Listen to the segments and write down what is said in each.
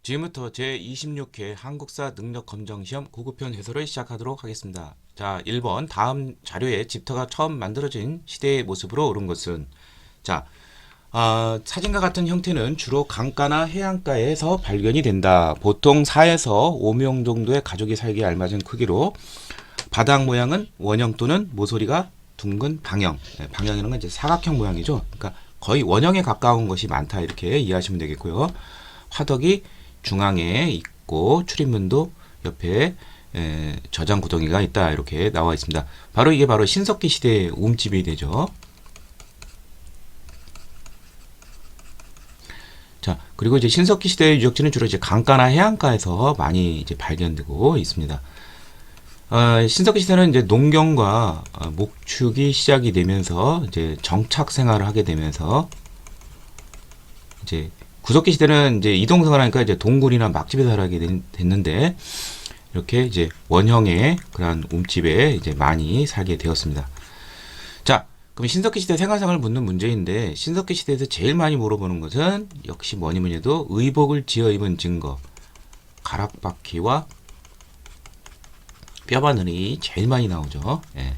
지금부터 제26회 한국사 능력검정시험 구급편 해설을 시작하도록 하겠습니다. 자, 1번 다음 자료에 집터가 처음 만들어진 시대의 모습으로 옳은 것은 자, 사진과 같은 형태는 주로 강가나 해안가에서 발견이 된다. 보통 4에서 5명 정도의 가족이 살기에 알맞은 크기로 바닥 모양은 원형 또는 모서리가 둥근 방형. 방형이라는 건 이제 사각형 모양이죠. 그러니까 거의 원형에 가까운 것이 많다 이렇게 이해하시면 되겠고요. 화덕이 중앙에 있고 출입문도 옆에 저장 구덩이가 있다 이렇게 나와 있습니다. 바로 이게 바로 신석기 시대의 움집이 되죠. 자, 그리고 이제 신석기 시대의 유적지는 주로 이제 강가나 해안가에서 많이 이제 발견되고 있습니다. 신석기 시대는 이제 농경과 목축이 시작이 되면서 이제 정착 생활을 하게 되면서 이제 구석기 시대는 이제 이동 생활하니까 이제 동굴이나 막집에 살게 됐는데 이렇게 이제 원형의 그런 움집에 이제 많이 살게 되었습니다. 자, 그럼 신석기 시대 생활상을 묻는 문제인데 신석기 시대에서 제일 많이 물어보는 것은 역시 뭐니 뭐니 해도 의복을 지어 입은 증거, 가락바퀴와 뼈바늘이 제일 많이 나오죠. 예.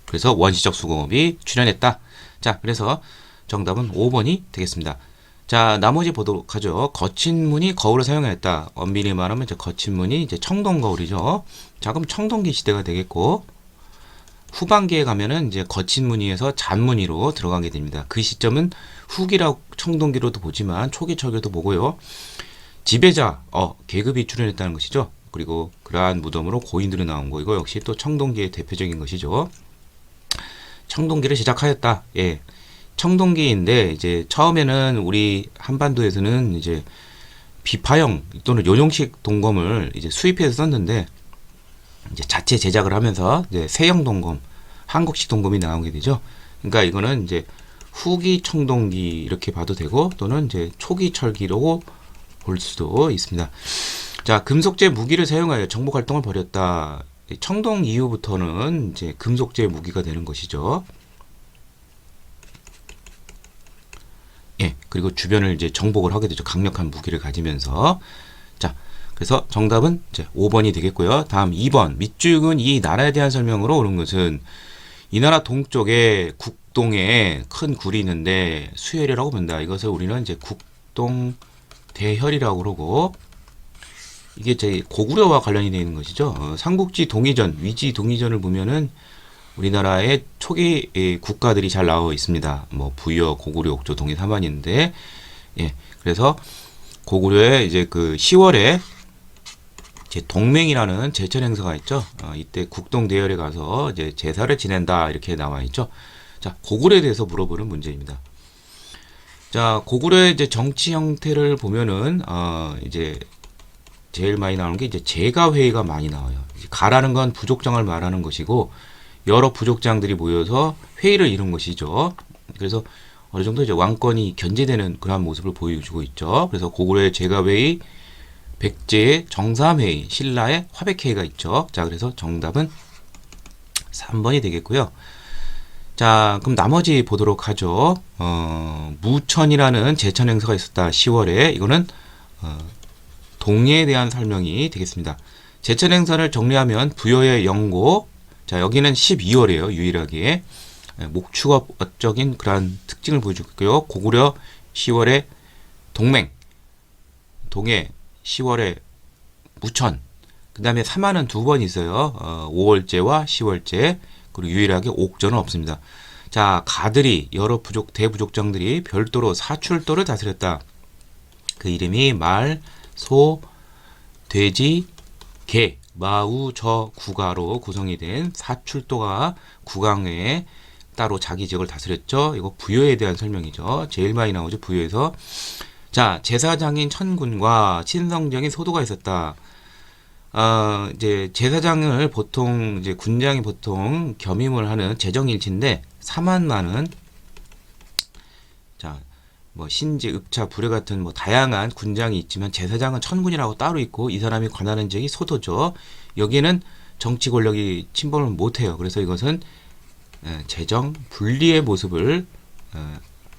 그래서 원시적 수공업이 출현했다. 자, 그래서 정답은 5번이 되겠습니다. 자, 나머지 보도록 하죠. 거친 무늬 거울을 사용했다. 엄밀히 말하면 이제 거친 무늬 이제 청동 거울이죠. 자, 그럼 청동기 시대가 되겠고 후반기에 가면은 이제 거친 무늬에서 잔무늬로 들어가게 됩니다. 그 시점은 후기라고 청동기로도 보지만 초기 철기도 보고요. 지배자, 계급이 출현했다는 것이죠. 그리고 그러한 무덤으로 고인들이 나온 거 이거 역시 또 청동기의 대표적인 것이죠. 청동기를 시작하였다. 예. 청동기인데 이제 처음에는 우리 한반도에서는 이제 비파형 또는 요령식 동검을 이제 수입해서 썼는데 이제 자체 제작을 하면서 이제 세형 동검, 한국식 동검이 나오게 되죠. 그러니까 이거는 이제 후기 청동기 이렇게 봐도 되고 또는 이제 초기 철기로 볼 수도 있습니다. 자, 금속제 무기를 사용하여 정복 활동을 벌였다. 청동 이후부터는 이제 금속제 무기가 되는 것이죠. 예, 그리고 주변을 이제 정복을 하게 되죠. 강력한 무기를 가지면서. 자, 그래서 정답은 이제 5번이 되겠고요. 다음 2번. 밑줄은 이 나라에 대한 설명으로 옳은 것은 이 나라 동쪽에 국동에 큰 굴이 있는데 수혈이라고 본다. 이것을 우리는 이제 국동 대혈이라고 그러고 이게 제 고구려와 관련이 되어 있는 것이죠. 삼국지 동의전, 위지 동의전을 보면은 우리나라의 초기 국가들이 잘 나와 있습니다. 뭐 부여, 고구려, 옥조, 동의, 삼한인데, 예, 그래서 고구려의 이제 그 10월에 제 동맹이라는 제천 행사가 있죠. 이때 국동 대열에 가서 이제 제사를 지낸다 이렇게 나와 있죠. 자, 고구려에 대해서 물어보는 문제입니다. 자, 고구려의 이제 정치 형태를 보면은 이제 제일 많이 나오는 게 이제 제가회의가 많이 나와요. 가라는 건 부족장을 말하는 것이고 여러 부족장들이 모여서 회의를 이룬 것이죠. 그래서 어느 정도 이제 왕권이 견제되는 그러한 모습을 보여주고 있죠. 그래서 고구려의 제가회의, 백제의 정삼회의, 신라의 화백회의가 있죠. 자, 그래서 정답은 3번이 되겠고요. 자, 그럼 나머지 보도록 하죠. 무천이라는 제천 행사가 있었다. 10월에 이거는 동해에 대한 설명이 되겠습니다. 제천 행사를 정리하면 부여의 영고, 자 여기는 12월이에요. 유일하게 목축업적인 그러한 특징을 보여주고요. 고구려 10월에 동맹, 동해 10월에 무천, 그 다음에 삼한은 두 번 있어요. 5월제와 10월제, 그리고 유일하게 옥저는 없습니다. 자, 가들이 여러 대부족장들이 별도로 사출도를 다스렸다. 그 이름이 말, 소, 돼지, 개, 마우, 저, 구가로 구성이 된 사출도가 국왕회에 따로 자기 지역을 다스렸죠. 이거 부여에 대한 설명이죠. 제일 많이 나오죠. 부여에서. 자, 제사장인 천군과 친성정인 소도가 있었다. 이제 제사장을 보통 이제 군장이 보통 겸임을 하는 제정일치인데 삼한만은 자, 뭐 신지, 읍차, 부뢰 같은 뭐 다양한 군장이 있지만 제사장은 천군이라고 따로 있고 이 사람이 관하는 지역이 소도죠. 여기에는 정치 권력이 침범을 못해요. 그래서 이것은 재정 분리의 모습을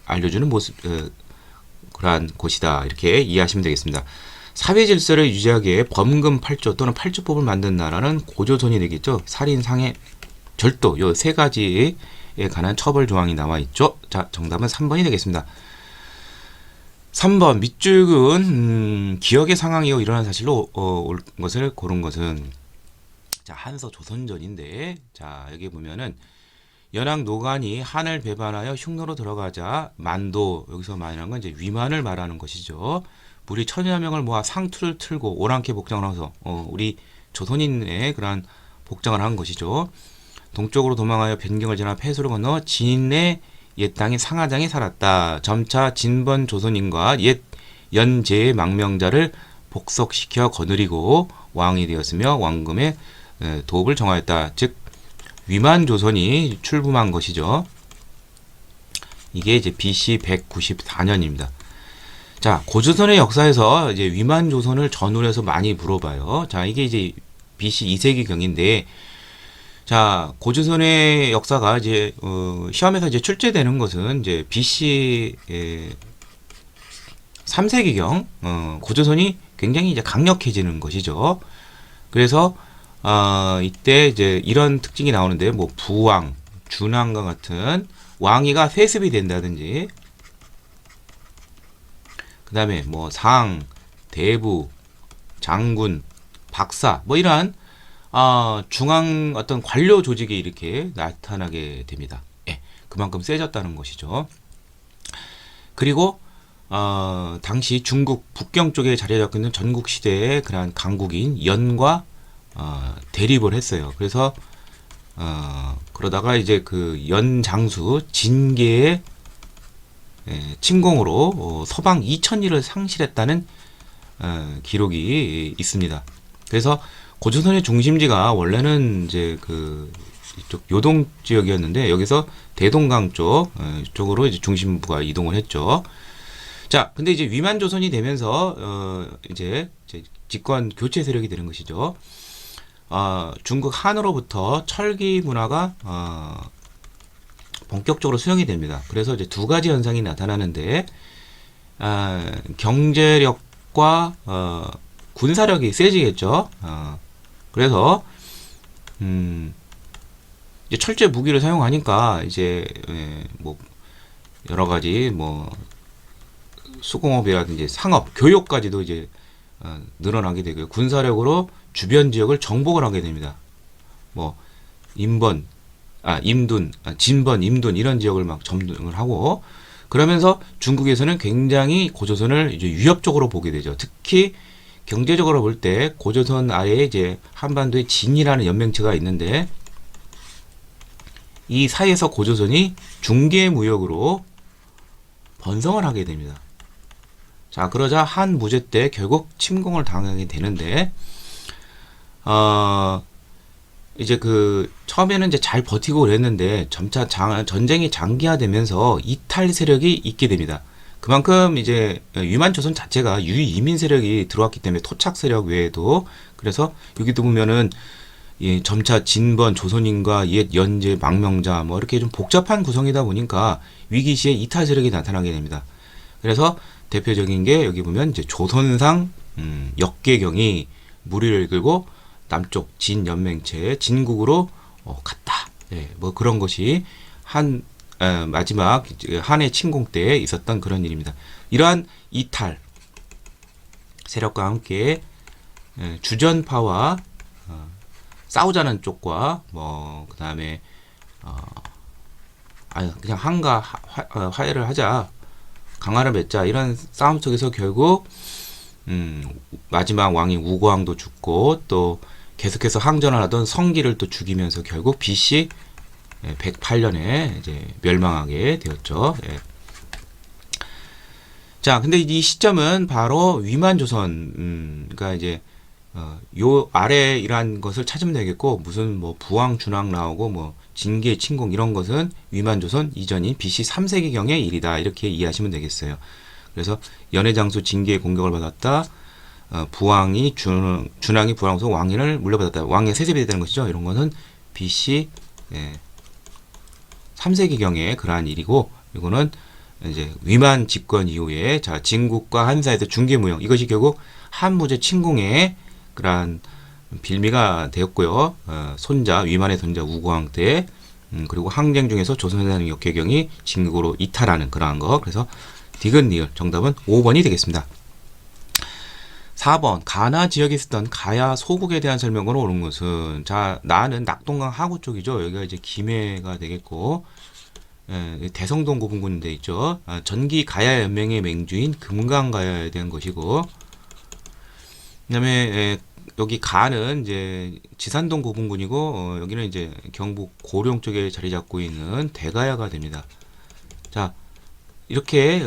알려주는 모습, 그러한 곳이다. 이렇게 이해하시면 되겠습니다. 사회 질서를 유지하기 위해 범금 8조 또는 8조법을 만든 나라는 고조선이 되겠죠. 살인, 상해, 절도 요 세 가지에 관한 처벌 조항이 나와 있죠. 자, 정답은 3번이 되겠습니다. 3번 밑줄은 기억의 상황 이후 일어난 사실로 올 것을 고른 것은 자, 한서 조선전인데 자, 여기 보면은 연합 노간이 한을 배반하여 흉노로 들어가자 만도 여기서 말하는 건 이제 위만을 말하는 것이죠. 무리 천여 명을 모아 상투를 틀고 오랑캐 복장을 해서 우리 조선인의 그러한 복장을 한 것이죠. 동쪽으로 도망하여 변경을 지나 폐수를 건너 진의 옛 땅인 상하장에 살았다. 점차 진번 조선인과 옛 연제의 망명자를 복속시켜 거느리고 왕이 되었으며 왕금의 도읍을 정하였다. 즉 위만 조선이 출범한 것이죠. 이게 이제 BC 194년입니다. 자, 고조선의 역사에서 이제 위만 조선을 전후로 해서 많이 물어봐요. 자, 이게 이제 BC 2세기경인데 자, 고조선의 역사가 이제 시험에서 이제 출제되는 것은 이제 BC 3세기경 고조선이 굉장히 이제 강력해지는 것이죠. 그래서 이때 이제 이런 특징이 나오는데 뭐 부왕, 준왕과 같은 왕위가 세습이 된다든지 그다음에 뭐 상, 대부, 장군, 박사 뭐 이러한 중앙 어떤 관료 조직이 이렇게 나타나게 됩니다. 예, 그만큼 세졌다는 것이죠. 그리고 당시 중국 북경 쪽에 자리 잡고 있는 전국 시대의 그러한 강국인 연과 대립을 했어요. 그래서 그러다가 이제 그 연 장수 진계의 침공으로 서방 2,000리를 상실했다는 기록이 있습니다. 그래서 고조선의 중심지가 원래는 이제 그 이쪽 요동 지역이었는데 여기서 대동강 쪽으로 이제 중심부가 이동을 했죠. 자, 근데 이제 위만 조선이 되면서 이제 집권 교체 세력이 되는 것이죠. 중국 한으로부터 철기 문화가 본격적으로 수용이 됩니다. 그래서 이제 두 가지 현상이 나타나는데 경제력과 군사력이 세지겠죠. 그래서 이제 철제 무기를 사용하니까 이제 뭐 여러 가지 뭐 수공업이라든지 상업, 교육까지도 이제 늘어나게 되고요. 군사력으로 주변 지역을 정복을 하게 됩니다. 뭐 임번, 임둔, 진번, 임둔 이런 지역을 막 점령을 하고 그러면서 중국에서는 굉장히 고조선을 이제 위협적으로 보게 되죠. 특히 경제적으로 볼 때 고조선 아래에 이제 한반도에 진이라는 연맹체가 있는데 이 사이에서 고조선이 중개 무역으로 번성을 하게 됩니다. 자, 그러자 한 무제 때 결국 침공을 당하게 되는데 이제 그 처음에는 이제 잘 버티고 그랬는데 점차 전쟁이 장기화되면서 이탈 세력이 있게 됩니다. 그만큼 이제 위만 조선 자체가 유이민 세력이 들어왔기 때문에 토착 세력 외에도 그래서 여기도 보면은 점차 진번 조선인과 옛 연제 망명자 뭐 이렇게 좀 복잡한 구성이다 보니까 위기 시에 이탈 세력이 나타나게 됩니다. 그래서 대표적인 게 여기 보면 이제 조선상 역계경이 무리를 이끌고 남쪽 진 연맹체 진국으로 갔다. 네, 뭐 그런 것이 마지막 한해 침공 때 있었던 그런 일입니다. 이러한 이탈 세력과 함께 주전파와 싸우자는 쪽과 뭐 그다음에 그냥 한가 화해를 하자 강화를 맺자 이런 싸움 속에서 결국 마지막 왕인 우고왕도 죽고 또 계속해서 항전을 하던 성기를 또 죽이면서 결국 BC 108년에 이제 멸망하게 되었죠. 예. 자, 근데 이 시점은 바로 위만 조선, 그러니까 이제 요 아래 이러한 것을 찾으면 되겠고 무슨 뭐 부왕 준왕 나오고 뭐 진계 침공 이런 것은 위만 조선 이전인 BC 3세기경의 일이다 이렇게 이해하시면 되겠어요. 그래서 연해장수 진계의 공격을 받았다. 부왕이 준왕이 부왕으로서 왕위를 물려받았다. 왕의 세습이 됐다는 것이죠. 이런 거는 BC 3세기경의 그러한 일이고 이거는 이제 위만 집권 이후에 자 진국과 한사에서 중개무역 이것이 결국 한무제 침공의 그러한 빌미가 되었고요. 손자 위만의 손자 우고왕 때 그리고 항쟁 중에서 조선사는 역해경이 진국으로 이탈하는 그러한 거. 그래서 디귿 니을 정답은 5번이 되겠습니다. 4번 가나 지역에 있었던 가야 소국에 대한 설명으로 옳은 것은 자 나는 낙동강 하구 쪽이죠. 여기가 이제 김해가 되겠고 대성동 고분군대 있죠. 전기 가야 연맹의 맹주인 금강 가야에 대한 것이고 그다음에 여기 가는 이제 지산동 고분군이고 여기는 이제 경북 고령 쪽에 자리 잡고 있는 대가야가 됩니다. 자 이렇게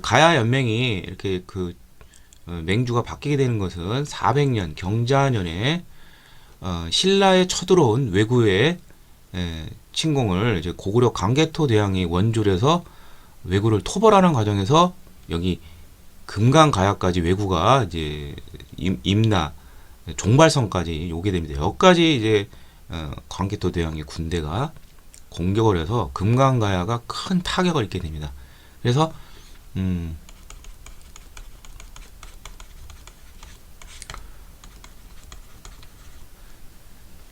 가야 연맹이 이렇게 그 맹주가 바뀌게 되는 것은 400년 경자년에 신라에 쳐들어온 왜구의 침공을 이제 고구려 강개토 대왕이 원조를 해서 왜구를 토벌하는 과정에서 여기 금강가야까지 왜구가 이제 임나 종발성까지 오게 됩니다. 여기까지 이제 강개토 대왕의 군대가 공격을 해서 금강가야가 큰 타격을 입게 됩니다. 그래서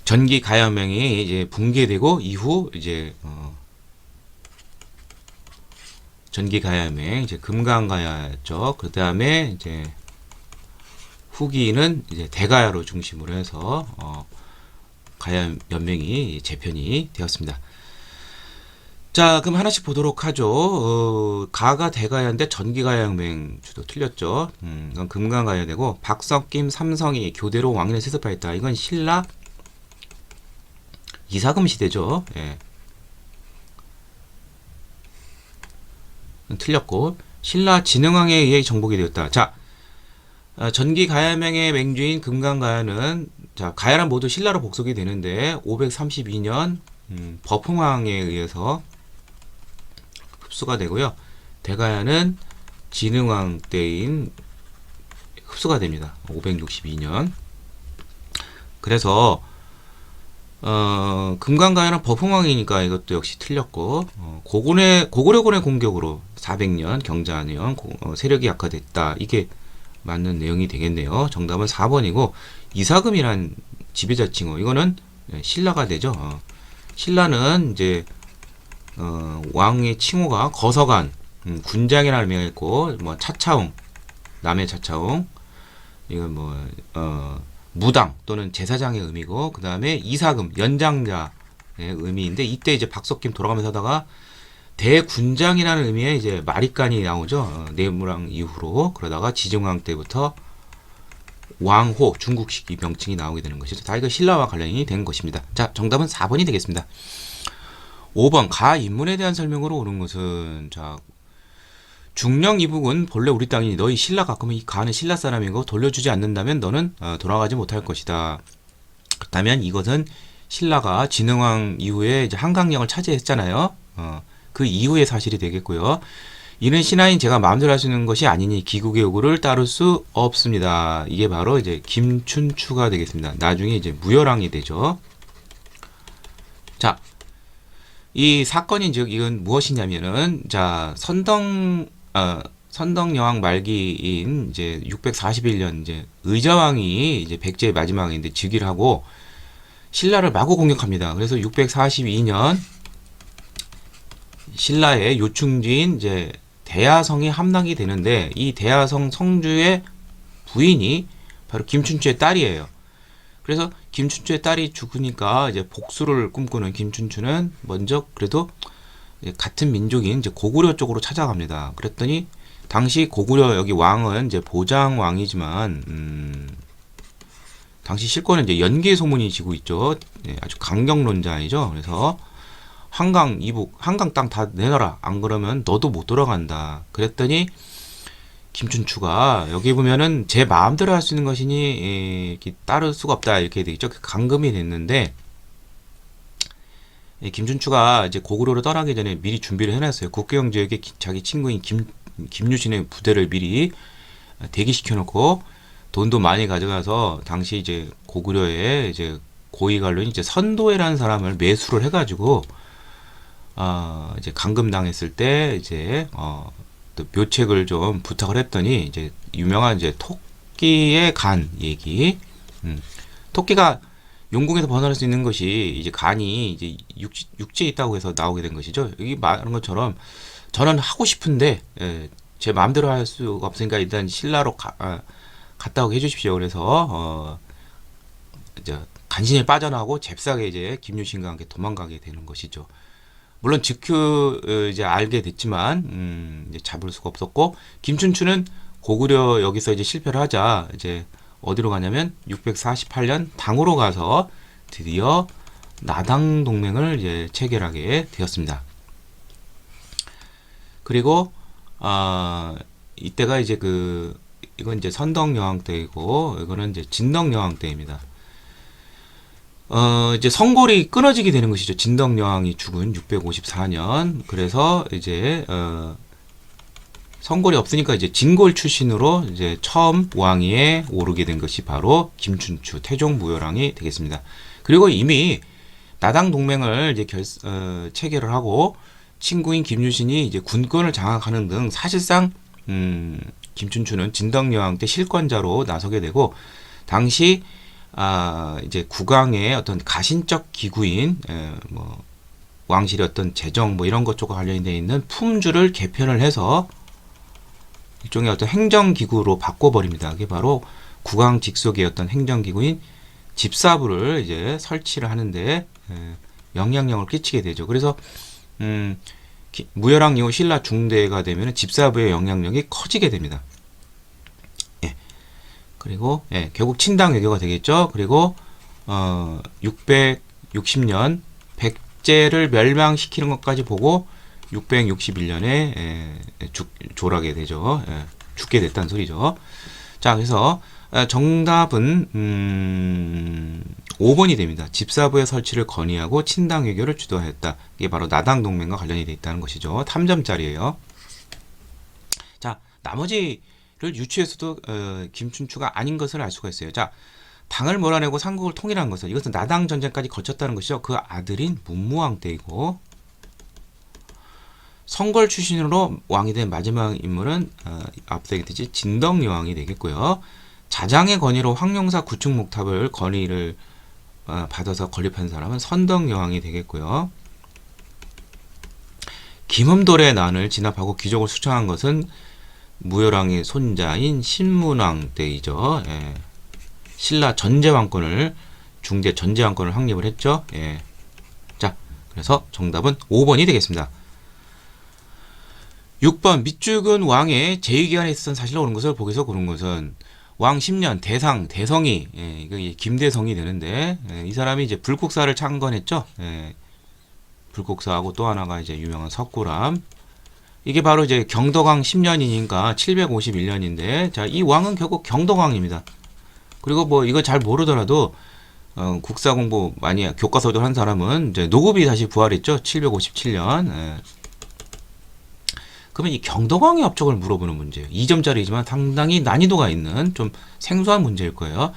전기 가야명이 이제 붕괴되고 이후 이제 전기 가야명 이제 금강 가야였죠. 그 다음에 이제 후기는 이제 대가야로 중심으로 해서 가야 연맹이 재편이 되었습니다. 자, 그럼 하나씩 보도록 하죠. 가가 대가야인데 전기가야연맹 주도 틀렸죠. 이건 금강가야 되고 박석김 삼성이 교대로 왕위를 세습하였다. 이건 신라 이사금 시대죠. 예. 틀렸고 신라 진흥왕에 의해 정복이 되었다. 자, 전기가야명의 맹주인 금강가야는 자 가야란 모두 신라로 복속이 되는데 532년 버풍왕에 의해서 흡수가 되고요. 대가야는 진흥왕 때인 흡수가 됩니다. 562년. 그래서 금강가야는 버풍왕이니까 이것도 역시 틀렸고 고구려군의 공격으로 400년 경자년 세력이 약화됐다. 이게 맞는 내용이 되겠네요. 정답은 4번이고 이사금이란 지배자 칭호 이거는 신라가 되죠. 신라는 이제 왕의 칭호가 거서관, 군장이라는 의미가 있고 뭐 차차웅, 남의 차차웅 이건 뭐 무당 또는 제사장의 의미고 그 다음에 이사금 연장자의 의미인데 이때 이제 박석김 돌아가면서 하다가 대군장이라는 의미의 이제 마리간이 나오죠. 내무랑 이후로 그러다가 지증왕 때부터 왕호 중국식 이 명칭이 나오게 되는 것이죠. 다 이거 신라와 관련이 된 것입니다. 자, 정답은 4번이 되겠습니다. 5번 가 인문에 대한 설명으로 옳은 것은 자 중령 이북은 본래 우리 땅이니 너희 신라가 그러면 이 가는 신라 사람이고 돌려주지 않는다면 너는 돌아가지 못할 것이다. 그렇다면 이것은 신라가 진흥왕 이후에 이제 한강령을 차지했잖아요. 그 이후의 사실이 되겠고요. 이는 신하인 제가 마음대로 할 수 있는 것이 아니니 기국의 요구를 따를 수 없습니다. 이게 바로 이제 김춘추가 되겠습니다. 나중에 이제 무열왕이 되죠. 자, 이 사건인 즉 이건 무엇이냐면은 자 선덕여왕 말기인 이제 641년 이제 의자왕이 이제 백제의 마지막인데 즉위를 하고 신라를 마구 공격합니다. 그래서 642년 신라의 요충지인 이제 대야성이 함락이 되는데 이 대야성 성주의 부인이 바로 김춘추의 딸이에요. 그래서 김춘추의 딸이 죽으니까 이제 복수를 꿈꾸는 김춘추는 먼저 그래도 같은 민족인 이제 고구려 쪽으로 찾아갑니다. 그랬더니 당시 고구려 여기 왕은 이제 보장 왕이지만 당시 실권은 이제 연개 소문이 지고 있죠. 아주 강경론자이죠. 그래서 한강 이북 한강 땅 다 내놔라. 안 그러면 너도 못 돌아간다. 그랬더니 김춘추가 여기 보면은 제 마음대로 할 수 있는 것이니 이렇게 따를 수가 없다 이렇게 되겠죠. 강금이 됐는데 김춘추가 이제 고구려로 떠나기 전에 미리 준비를 해놨어요. 국경 지역에 자기 친구인 김유신의 부대를 미리 대기시켜놓고 돈도 많이 가져가서 당시 이제 고구려에 이제 고위관료인 이제 선도회라는 사람을 매수를 해가지고 이제 감금당했을 때 이제 또 묘책을 좀 부탁을 했더니 이제 유명한 이제 토끼의 간 얘기. 토끼가 용궁에서 벗어날 수 있는 것이 이제 간이 이제 육지에 있다고 해서 나오게 된 것이죠. 여기 말하는 것처럼 저는 하고 싶은데 제 마음대로 할 수가 없으니까 일단 신라로 갔다 오게 해주십시오. 그래서 이제 간신히 빠져나오고 잽싸게 이제 김유신과 함께 도망가게 되는 것이죠. 물론 즉그 이제 알게 됐지만 이제 잡을 수가 없었고 김춘추는 고구려 여기서 이제 실패를 하자 이제 어디로 가냐면 648년 당으로 가서 드디어 나당 동맹을 이제 체결하게 되었습니다. 그리고 이때가 이제 이건 이제 선덕여왕 때이고 이거는 이제 진덕여왕 때입니다. 이제 성골이 끊어지게 되는 것이죠. 진덕여왕이 죽은 654년. 그래서 이제 성골이 없으니까 이제 진골 출신으로 이제 처음 왕위에 오르게 된 것이 바로 김춘추 태종무열왕이 되겠습니다. 그리고 이미 나당 동맹을 이제 체결을 하고 친구인 김유신이 이제 군권을 장악하는 등 사실상 김춘추는 진덕여왕 때 실권자로 나서게 되고 당시 이제 국왕의 어떤 가신적 기구인 뭐 왕실의 어떤 재정 뭐 이런 것과 관련되어 있는 품주를 개편을 해서 일종의 어떤 행정기구로 바꿔버립니다. 그게 바로 국왕 직속의 어떤 행정기구인 집사부를 이제 설치를 하는데 영향력을 끼치게 되죠. 그래서 무열왕 이후 신라 중대가 되면 집사부의 영향력이 커지게 됩니다. 그리고 결국 친당 외교가 되겠죠. 그리고 660년 백제를 멸망시키는 것까지 보고 661년에 졸하게 되죠. 죽게 됐다는 소리죠. 자, 그래서 정답은 5번이 됩니다. 집사부의 설치를 건의하고 친당 외교를 주도하였다. 이게 바로 나당 동맹과 관련이 되어 있다는 것이죠. 3점짜리예요. 자, 나머지를 유추해서도 김춘추가 아닌 것을 알 수가 있어요. 자, 당을 몰아내고 삼국을 통일한 것은 이것은 나당 전쟁까지 거쳤다는 것이죠. 그 아들인 문무왕 때이고 성골 출신으로 왕이 된 마지막 인물은 앞서 얘기했듯이 진덕여왕이 되겠고요. 자장의 건의로 황룡사 구축목탑을 건의를 받아서 건립한 사람은 선덕여왕이 되겠고요. 김흠돌의 난을 진압하고 귀족을 수청한 것은 무열왕의 손자인 신문왕 때이죠. 신라 전제왕권을 중대 전제왕권을 확립을 했죠. 자, 그래서 정답은 5번이 되겠습니다. 6번 밑죽은 왕의 재위기간에 있었던 사실로 옳은 것을 보기에서 고른 것은 왕 10년 대성이 이거 김대성이 되는데 이 사람이 이제 불국사를 창건했죠. 불국사하고 또 하나가 이제 유명한 석굴암. 이게 바로 이제 경덕왕 10년이니까 751년인데 자, 이 왕은 결국 경덕왕입니다. 그리고 뭐 이거 잘 모르더라도 국사 공부 많이 교과서도 한 사람은 이제 노급이 다시 부활했죠. 757년. 그러면 이 경덕왕의 업적을 물어보는 문제예요. 2점짜리지만 상당히 난이도가 있는 좀 생소한 문제일 거예요.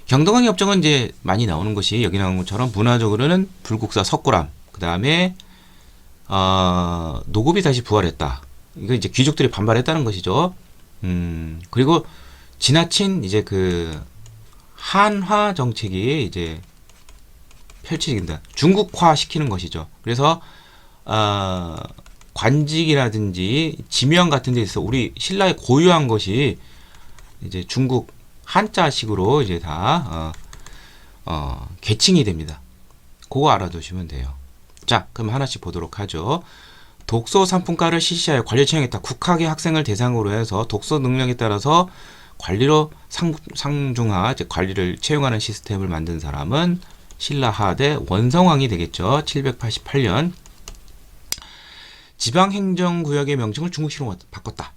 경덕왕의 업적은 이제 많이 나오는 것이 여기 나온 것처럼 문화적으로는 불국사 석굴암, 그 다음에 노급이 다시 부활했다. 이거 이제 귀족들이 반발했다는 것이죠. 그리고 지나친 이제 그 한화 정책이 이제 펼쳐진다. 중국화 시키는 것이죠. 그래서 관직이라든지 지명 같은 데 있어 우리 신라에 고유한 것이 이제 중국 한자식으로 이제 다 계칭이 됩니다. 그거 알아두시면 돼요. 자, 그럼 하나씩 보도록 하죠. 독서 상품과를 실시하여 관리를 채용했다. 국학의 학생을 대상으로 해서 독서 능력에 따라서 관리로 상중하, 즉 관리를 채용하는 시스템을 만든 사람은 신라 하대 원성왕이 되겠죠. 788년. 지방행정구역의 명칭을 중국식으로 바꿨다.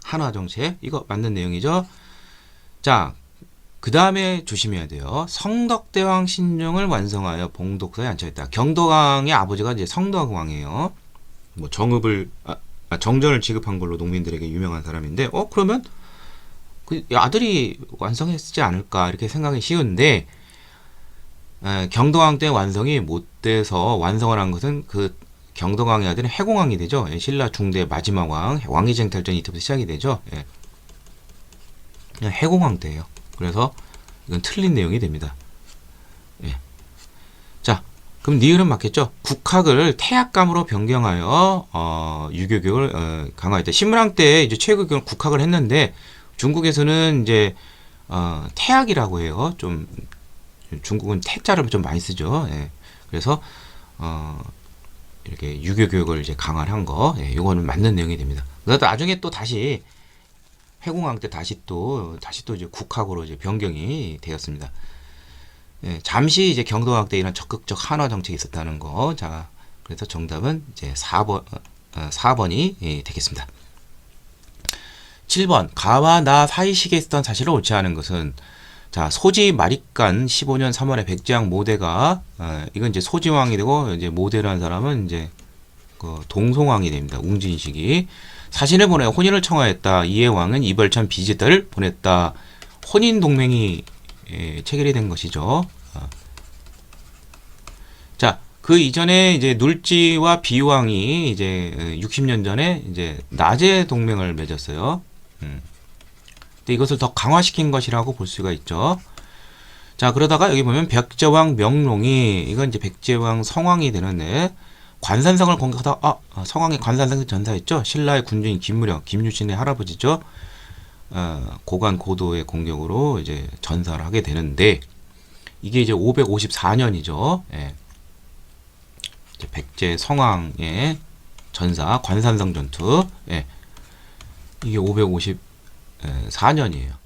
한화정책. 이거 맞는 내용이죠. 자, 그 다음에 조심해야 돼요. 성덕대왕 신종을 완성하여 봉독사에 안착했다. 경덕왕의 아버지가 이제 성덕왕이에요. 뭐 정읍을 정전을 지급한 걸로 농민들에게 유명한 사람인데, 그러면 그 아들이 완성했지 않을까 이렇게 생각이 쉬운데, 경덕왕 때 완성이 못 돼서 완성을 한 것은 그 경동왕이 아들은 해공왕이 되죠. 예, 신라 중대 마지막 왕, 왕위쟁탈전이 이때부터 시작이 되죠. 예. 그냥 해공왕 때예요. 그래서 이건 틀린 내용이 됩니다. 예. 자, 그럼 니은은 맞겠죠? 국학을 태학감으로 변경하여 유교교육을 강화했다. 신문왕 때 이제 최고교육을 국학을 했는데 중국에서는 이제 태학이라고 해요. 좀 중국은 태자를 좀 많이 쓰죠. 예. 그래서 이렇게 유교 교육을 이제 강화를 한 거, 예, 이거는 맞는 내용이 됩니다. 그래서 나중에 또 다시 해공왕 때 다시 또 이제 국학으로 이제 변경이 되었습니다. 예, 잠시 이제 경동왕 때 이런 적극적 한화 정책이 있었다는 거. 자, 그래서 정답은 이제 4번이 예, 되겠습니다. 7번 가와 나 사이식에 있었던 사실을 옳지 않은 것은 자 소지 마립간 15년 3월에 백제왕 모대가 이건 이제 소지왕이 되고 이제 모대라는 사람은 이제 그 동송왕이 됩니다. 웅진식이 사신을 보내 혼인을 청하였다. 이에 왕은 이벌찬 비지딸을 보냈다. 혼인 동맹이 체결이 된 것이죠. 자, 그 이전에 이제 눌지와 비왕이 이제 60년 전에 이제 나제 동맹을 맺었어요. 근데 이것을 더 강화시킨 것이라고 볼 수가 있죠. 자, 그러다가 여기 보면 백제왕 명롱이 이건 이제 백제왕 성왕이 되는데 관산성을 공격하다 성왕이 관산성을 전사했죠. 신라의 군주인 김무령, 김유신의 할아버지죠. 고관 고도의 공격으로 이제 전사를 하게 되는데 이게 이제 554년이죠. 예. 이제 백제 성왕의 전사 관산성 전투. 예. 이게 554년이에요.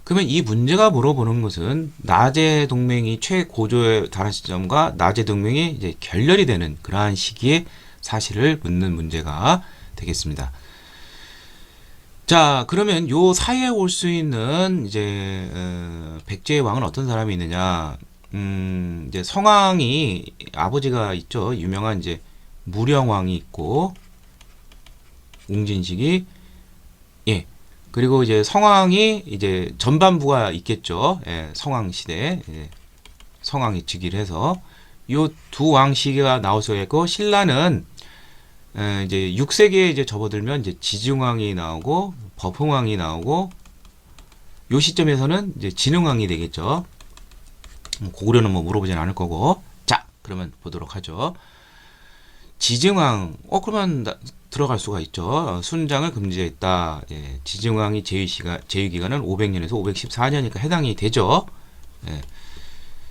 그러면 이 문제가 물어보는 것은 나제 동맹이 최고조에 달한 시점과 나제 동맹이 이제 결렬이 되는 그러한 시기에 사실을 묻는 문제가 되겠습니다. 자, 그러면 요 사이에 올 수 있는 이제 백제의 왕은 어떤 사람이 있느냐? 이제 성왕이 아버지가 있죠. 유명한 이제 무령왕이 있고 웅진식이 예. 그리고 이제 성왕이 이제 전반부가 있겠죠. 예, 성왕 시대. 예, 성왕이 즉위를 해서 요 두 왕 시기가 나오셔야 했고 신라는 이제 6세기에 이제 접어들면 이제 지증왕이 나오고 법흥왕이 나오고 요 시점에서는 이제 진흥왕이 되겠죠. 고구려는 뭐 물어보진 않을 거고. 자, 그러면 보도록 하죠. 지증왕, 그러면 들어갈 수가 있죠. 순장을 금지했다. 예, 지증왕이 제위기간은 500년에서 514년이니까 해당이 되죠. 예.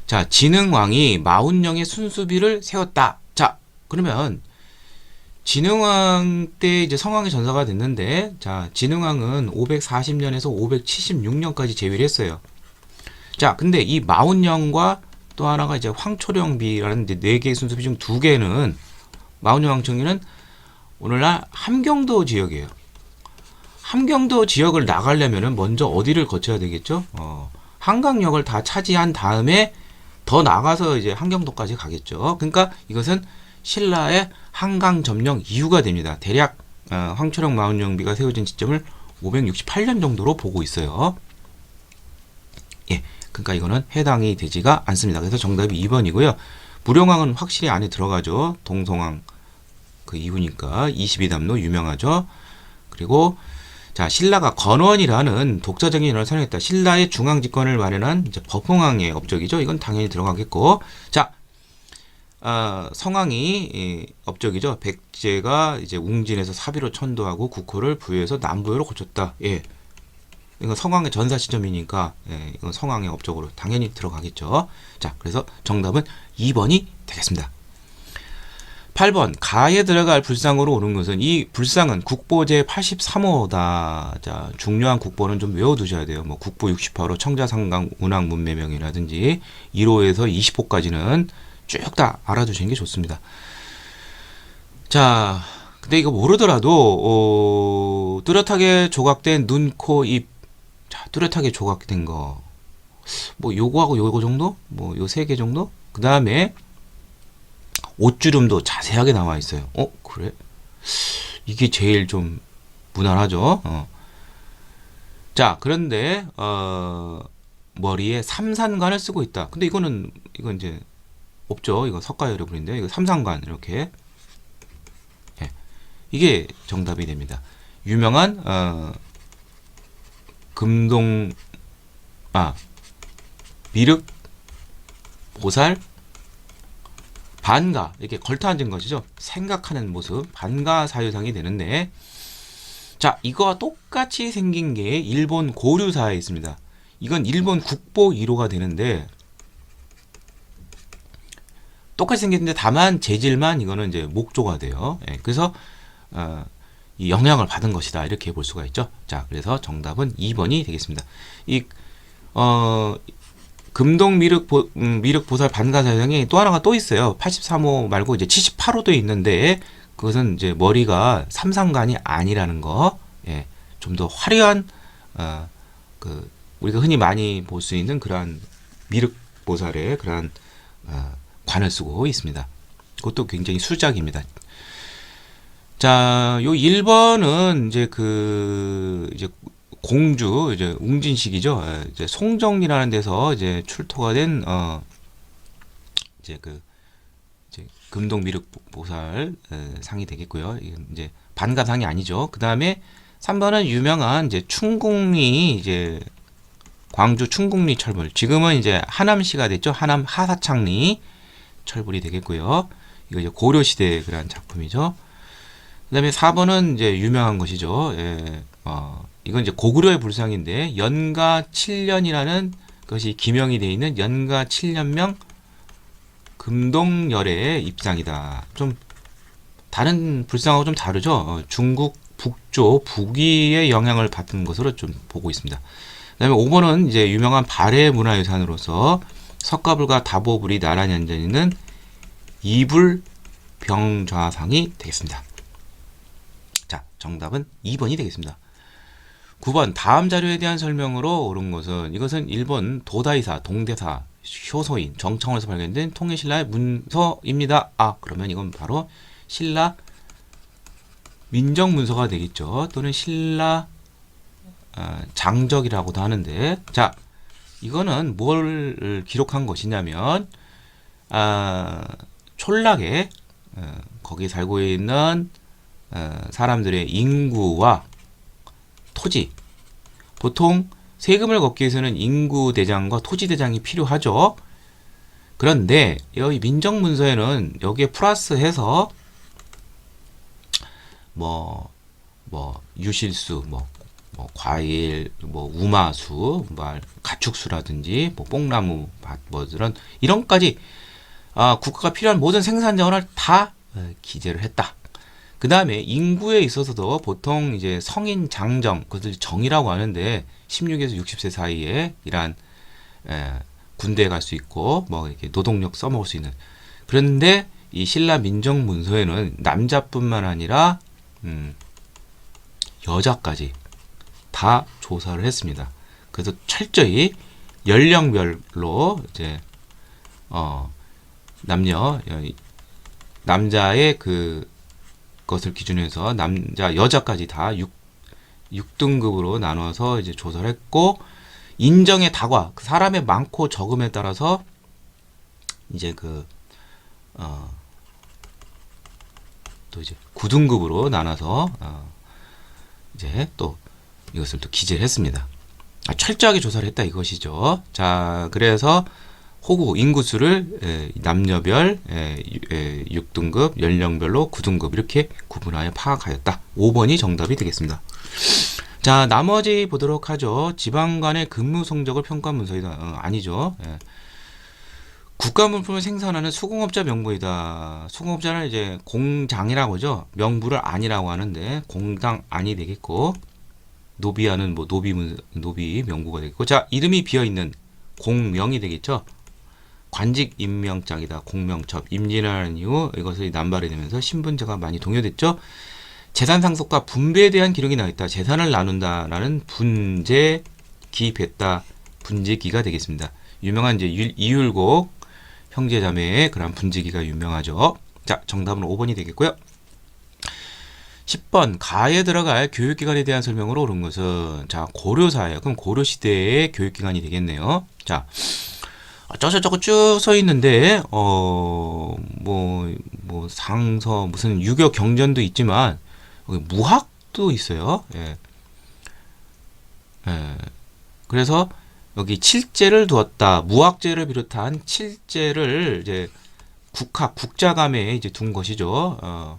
자, 진흥왕이 마운령의 순수비를 세웠다. 자, 그러면 진흥왕 때 이제 성왕이 전사가 됐는데, 자, 진흥왕은 540년에서 576년까지 제위를 했어요. 자, 근데 이 마운령과 또 하나가 이제 황초령비라는 이제 4개의 순수비 중 2개는 마운령 황청리는 오늘날 함경도 지역이에요. 함경도 지역을 나가려면은 먼저 어디를 거쳐야 되겠죠? 한강역을 다 차지한 다음에 더 나가서 이제 함경도까지 가겠죠. 그러니까 이것은 신라의 한강 점령 이유가 됩니다. 대략 황초령 마운령비가 세워진 시점을 568년 정도로 보고 있어요. 예, 그러니까 이거는 해당이 되지가 않습니다. 그래서 정답이 2번이고요. 무령왕은 확실히 안에 들어가죠. 동송왕 그 이후니까 22담로 유명하죠. 그리고 자, 신라가 건원이라는 독자적인 인원을 선정했다. 신라의 중앙 집권을 마련한 이제 법흥왕의 업적이죠. 이건 당연히 들어가겠고. 자, 성왕이 업적이죠. 백제가 이제 웅진에서 사비로 천도하고 국호를 부여해서 남부여로 고쳤다. 예. 이건 성왕의 전사 시점이니까 예, 이건 성왕의 업적으로 당연히 들어가겠죠. 자, 그래서 정답은 2번이 되겠습니다. 8번 가에 들어갈 불상으로 오는 것은 이 불상은 국보 제83호다. 자, 중요한 국보는 좀 외워두셔야 돼요. 뭐 국보 68호 청자상강 운항문매명이라든지 1호에서 20호까지는 쭉 다 알아두시는 게 좋습니다. 자, 근데 이거 모르더라도 뚜렷하게 조각된 눈, 코, 입. 자, 뚜렷하게 조각된 거. 뭐 요거하고 요거 정도? 뭐 요 3개 정도? 그 다음에 옷주름도 자세하게 나와 있어요. 그래? 이게 제일 좀 무난하죠. 자, 그런데 머리에 삼산관을 쓰고 있다. 근데 이건 이제 없죠. 이거 석가열의 불인데 이거 삼산관 이렇게 이게 정답이 됩니다. 유명한 금동 미륵 보살 반가, 이렇게 걸터 앉은 것이죠. 생각하는 모습, 반가 사유상이 되는데, 자, 이거와 똑같이 생긴 게 일본 고류사에 있습니다. 이건 일본 국보 1호가 되는데, 똑같이 생겼는데 다만 재질만 이거는 이제 목조가 돼요. 예, 그래서 이 영향을 받은 것이다, 이렇게 볼 수가 있죠. 자, 그래서 정답은 2번이 되겠습니다. 이 금동 미륵 보살 반가 사형이 또 하나가 또 있어요. 83호 말고 이제 78호도 있는데, 그것은 이제 머리가 삼상관이 아니라는 거. 예, 좀 더 화려한 우리가 흔히 많이 볼 수 있는 그러한 미륵 보살의 그러한 관을 쓰고 있습니다. 그것도 굉장히 수작입니다. 자, 요 1번은 이제 공주, 이제 웅진식이죠. 이제 송정리라는 데서 이제 출토가 된, 이제 이제 금동 미륵 보살 상이 되겠고요. 이제 반가상이 아니죠. 그 다음에 3번은 유명한 이제 충국리, 이제 광주 충국리 철불. 지금은 이제 하남시가 됐죠. 하남 하사창리 철불이 되겠고요. 이거 이제 고려시대의 그런 작품이죠. 그 다음에 4번은 이제 유명한 것이죠. 예, 이건 이제 고구려의 불상인데, 연가 7년이라는 것이 기명이 되어 있는 연가 7년명 금동열의 입상이다. 좀 다른 불상하고 좀 다르죠. 중국 북조 북위의 영향을 받은 것으로 좀 보고 있습니다. 그 다음에 5번은 이제 유명한 발해 문화유산으로서 석가불과 다보불이 나란히 앉아있는 이불병좌상이 되겠습니다. 자, 정답은 2번이 되겠습니다. 9번 다음 자료에 대한 설명으로 옳은 것은, 이것은 일본 도다이사, 동대사, 효소인, 정청원에서 발견된 통일신라의 문서입니다. 그러면 이건 바로 신라 민정문서가 되겠죠. 또는 신라 장적이라고도 하는데, 자, 이거는 뭘 기록한 것이냐면, 촌락에 거기 살고 있는 사람들의 인구와 토지, 보통 세금을 걷기 위해서는 인구대장과 토지대장이 필요하죠. 그런데 여기 민정문서에는 여기에 플러스해서 유실수, 과일, 우마수, 가축수라든지 뽕나무 밭, 이런까지 국가가 필요한 모든 생산 자원을 다 기재를 했다. 그 다음에 인구에 있어서도 보통 이제 성인 장정, 그것을 정이라고 하는데, 16에서 60세 사이에 이러한 군대에 갈 수 있고 이렇게 노동력 써먹을 수 있는. 그런데 이 신라 민정문서에는 남자뿐만 아니라 여자까지 다 조사를 했습니다. 그래서 철저히 연령별로 이제 남자의 것을 기준해서 여자까지 다 6등급으로 나눠서 이제 조사를 했고, 인정의 다과, 사람의 많고 적음에 따라서 이제 또 이제 9등급으로 나눠서 이제 또 이것을 또 기재를 했습니다. 철저하게 조사를 했다, 이것이죠. 자, 그래서 호구 인구수를 남녀별 6등급, 연령별로 9등급 이렇게 구분하여 파악하였다. 5번이 정답이 되겠습니다. 자, 나머지 보도록 하죠. 지방 간의 근무 성적을 평가한 문서이다. 아니죠. 국가물품을 생산하는 수공업자 명부이다. 수공업자는 이제 공장이라고 하죠. 명부를 안이라고 하는데 공장 안이 되겠고, 노비하는 노비 명부가 되겠고, 자, 이름이 비어있는 공명이 되겠죠. 관직 임명장이다. 공명첩. 임진왜란 이후 이것이 남발이 되면서 신분제가 많이 동요됐죠. 재산 상속과 분배에 대한 기록이 나와있다. 재산을 나눈다라는 분재기 뱉다. 분재기가 되겠습니다. 유명한 이제 이율곡 형제자매의 그런 분재기가 유명하죠. 자, 정답은 5번이 되겠고요. 10번 가에 들어갈 교육기관에 대한 설명으로 옳은 것은, 자, 고려사예요. 그럼 고려시대의 교육기관이 되겠네요. 자, 저거 쭉 써 있는데, 상서, 무슨 유교 경전도 있지만, 여기 무학도 있어요. 예. 예. 그래서 여기 칠제를 두었다. 무학제를 비롯한 칠제를 이제 국자감에 이제 둔 것이죠.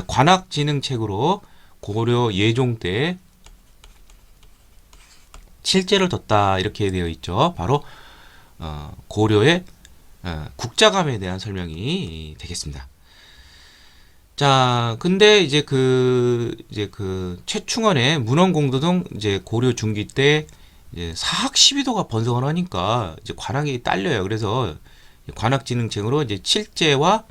관악진흥책으로 고려 예종 때 칠제를 뒀다 이렇게 되어 있죠. 바로 고려의 국자감에 대한 설명이 되겠습니다. 자, 근데 이제 그 최충원의 문헌공도 이제 고려 중기 때 이제 사학 시비도가 번성을 하니까 이제 관악이 딸려요. 그래서 관악진흥책으로 이제 칠제와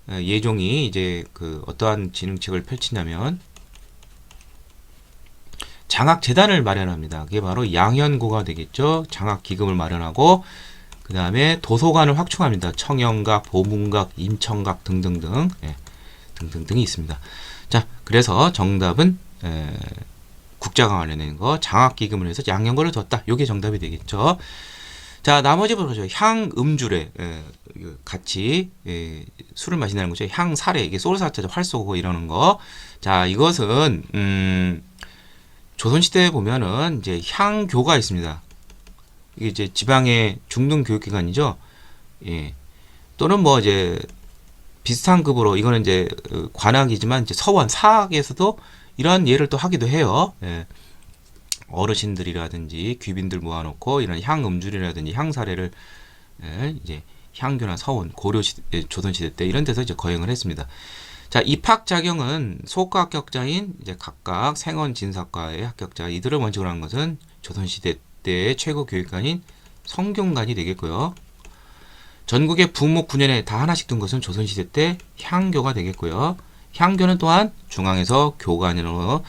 예종이 이제 그 어떠한 진흥책을 펼치냐면 장학재단을 마련합니다. 그게 바로 양현고가 되겠죠. 장학기금을 마련하고 그 다음에 도서관을 확충합니다. 청영각, 보문각, 임청각 등등등 등등등이 있습니다. 자, 그래서 정답은 국자가 관련된 거 장학기금을 해서 양현고를 뒀다. 이게 정답이 되겠죠. 자, 나머지 보죠. 향음주래 같이 술을 마신다는 거죠. 향사래 이게 소르사자 활 쏘고 이러는 거. 자, 이것은 조선시대에 보면은 이제 향교가 있습니다. 이게 이제 지방의 중등 교육기관이죠. 예. 또는 뭐 이제 비슷한 급으로 이거는 이제 관악이지만 이제 서원 사학에서도 이런 예를 또 하기도 해요. 예. 어르신들이라든지 귀빈들 모아놓고 이런 향음주라든지 향사례를 이제 향교나 서원 고려시대 조선시대 때 이런 데서 이제 거행을 했습니다. 자, 입학 자격은 소과 합격자인 이제 각각 생원 진사과의 합격자 이들을 원칙으로 하는 것은 조선시대 때의 최고 교육관인 성균관이 되겠고요. 전국의 부목 9년에 다 하나씩 둔 것은 조선시대 때 향교가 되겠고요. 향교는 또한 중앙에서 교관으로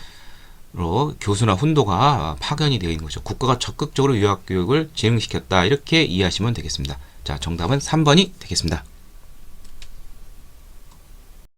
교수나 훈도가 파견이 되어 있는 거죠. 국가가 적극적으로 유학교육을 진행시켰다 이렇게 이해하시면 되겠습니다. 자, 정답은 3번이 되겠습니다.